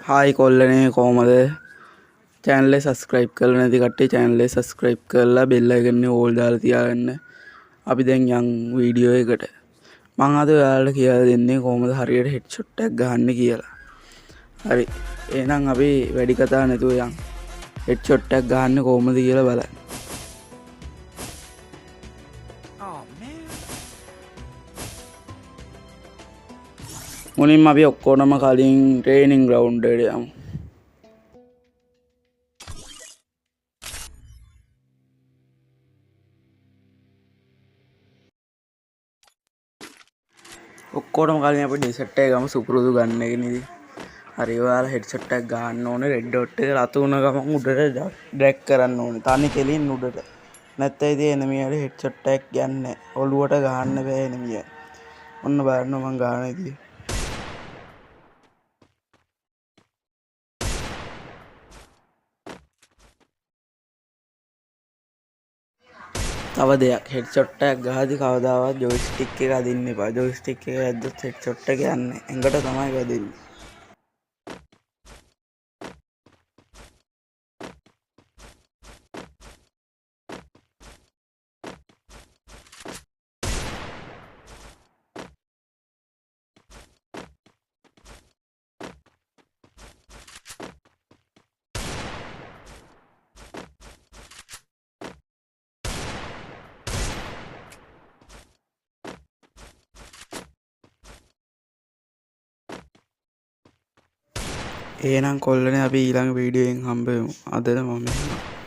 Hi කොල්ලනේ කොහමද? channel එක subscribe කරලා නැති කට්ටිය channel එක subscribe කරලා bell icon එක all දාලා තියාගන්න. අපි දැන් යන් වීඩියෝ එකට. මම අද ඔයාලට කියලා දෙන්නේ කොහොමද හරියට headshot එකක් ගහන්න කියලා. හරි. එහෙනම් අපි වැඩි කතා නැතුව යන්. headshot එකක් ගහන්න කොහොමද කියලා බලන්න. මුලින්ම අපි ඔක්කොටම කලින් training ground එකට යමු. ඔක්කොටම කලින් අපි desert එක ගමු සුපුරුදු ගන්න එක නෙදී. හරි ඔයාලා headshot එකක් ගන්න ඕනේ red dot එක රතු වුණ ගමන් උඩට drag කරන්න ඕනේ. තනි කෙලින් උඩට. නැත්නම් ඉතින් එනමියට headshot එකක් යන්නේ නැහැ. ඔලුවට ගහන්න බෑ එනමිය. ඔන්න බලන්න මම ගහන ඉතින්. තව දෙයක් headshot එකක් ගහද්දි කවදාවත් joystick එක අදින්න එපා. joystick එක ඇද්දොත් headshot එක යන්නේ. එඟට තමයි වැදෙන්නේ. එහෙනම් කොල්ලනේ අපි ඊළඟ වීඩියෝ එකෙන් හම්බ වෙමු. අදට මම යනවා.